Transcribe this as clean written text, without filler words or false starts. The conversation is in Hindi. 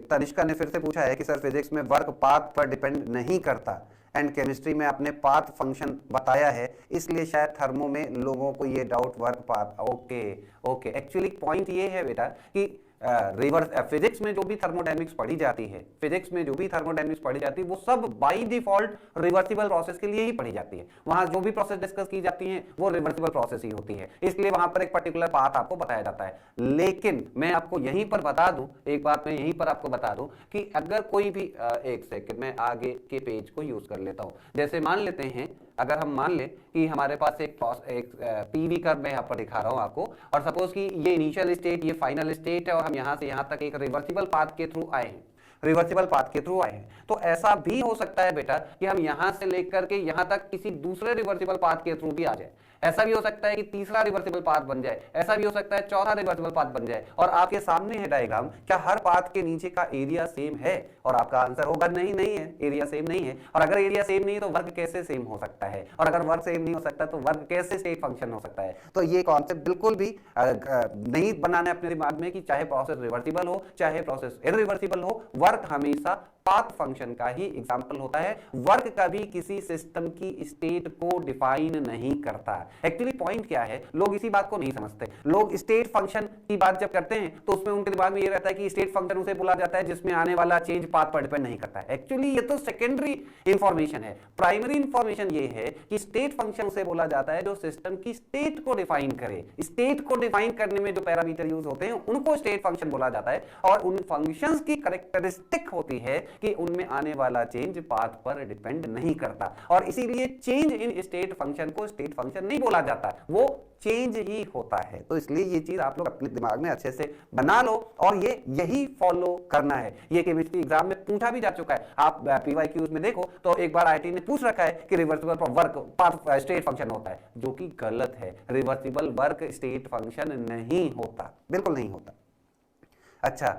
तनिष्का ने फिर से पूछा है कि सर फिजिक्स में वर्क पाथ पर डिपेंड नहीं करता एंड केमिस्ट्री में आपने पाथ फंक्शन बताया है, इसलिए शायद थर्मो में लोगों को ये doubt work path. Okay okay, actually point ये है बेटा कि रिवर्स फिजिक्स में जो भी थर्मोडायनेमिक्स पढ़ी जाती है, फिजिक्स में जो भी थर्मोडायनेमिक्स पढ़ी जाती है वो सब बाय डिफॉल्ट रिवर्सिबल प्रोसेस के लिए ही पढ़ी जाती है। वहां जो भी प्रोसेस डिस्कस की जाती है वो रिवर्सिबल प्रोसेस ही होती है, इसलिए वहां पर एक पर्टिकुलर पाथ आपको बताया जाता है। लेकिन मैं आपको यहीं पर बता दूं, एक बात मैं यहीं पर आपको बता दूं कि अगर कोई भी एक सेकंड मैं आगे के पेज को यूज कर लेता हूं। जैसे मान लेते हैं, अगर हम मान लें कि हमारे पास एक पीवी कर्व मैं यहाँ पर दिखा रहा हूँ आपको, और सपोज कि ये इनिशियल स्टेट, ये फाइनल स्टेट है, और हम यहाँ से यहाँ तक एक रिवर्सिबल पाथ के थ्रू आए हैं, रिवर्सिबल पाथ के थ्रू आए हैं। तो ऐसा भी हो सकता है बेटा कि हम यहां से लेकर के यहां तक किसी दूसरे रिवर्सिबल पाथ के थ्रू भी आ जाए। ऐसा भी हो सकता है कि तीसरा रिवर्सिबल पाथ बन जाए, ऐसा भी हो सकता है चौथा रिवर्सिबल पाथ बन जाए। और आपके सामने है डायग्राम, क्या हर पाथ के नीचे का एरिया सेम है? और आपका आंसर होगा नहीं, नहीं है, एरिया सेम नहीं है। और अगर एरिया सेम नहीं है तो वर्क कैसे सेम हो सकता है? और अगर वर्क सेम नहीं हो सकता तो वर्क कैसे स्टेट फंक्शन हो सकता है? तो ये कॉन्सेप्ट बिल्कुल भी नहीं बनाना है अपने दिमाग में कि चाहे प्रोसेस रिवर्सिबल हो चाहे प्रोसेस इरिवर्सिबल हो, वर्क हमेशा पाथ फंक्शन का ही एग्जांपल होता है। वर्क कभी किसी सिस्टम की स्टेट को डिफाइन नहीं करता। एक्चुअली पॉइंट क्या है, लोग इसी बात को नहीं समझते। लोग स्टेट फंक्शन की बात जब करते हैं तो उसमें उनके दिमाग में ये रहता है कि स्टेट फंक्शन उसे बोला जाता है जिसमें आने वाला चेंज पाथ पर डिपेंड नहीं करता है। एक्चुअली ये तो सेकेंडरी इंफॉर्मेशन है। प्राइमरी इंफॉर्मेशन ये है कि स्टेट फंक्शन उसे बोला जाता है जो सिस्टम की स्टेट को डिफाइन करे। स्टेट को डिफाइन करने में जो पैरामीटर यूज होते हैं उनको स्टेट फंक्शन बोला जाता है, और उन फंक्शंस की कैरेक्टरिस्टिक होती है कि उनमें आने वाला चेंज पाथ पर डिपेंड नहीं करता। और इसीलिए चेंज इन स्टेट फंक्शन को स्टेट फंक्शन नहीं बोला जाता, वो चेंज ही होता है। तो इसलिए ये चीज आप लोग अपने दिमाग में अच्छे से बना लो और ये यही फॉलो करना है। ये केमिस्ट्री एग्जाम में पूछा भी जा चुका है। आप पीवाईक्यूज में देखो तो एक बार आईटी ने पूछ रखा है कि reversible work path state function होता है, जो कि गलत है। रिवर्सिबल वर्क स्टेट फंक्शन नहीं होता, बिल्कुल नहीं होता। अच्छा,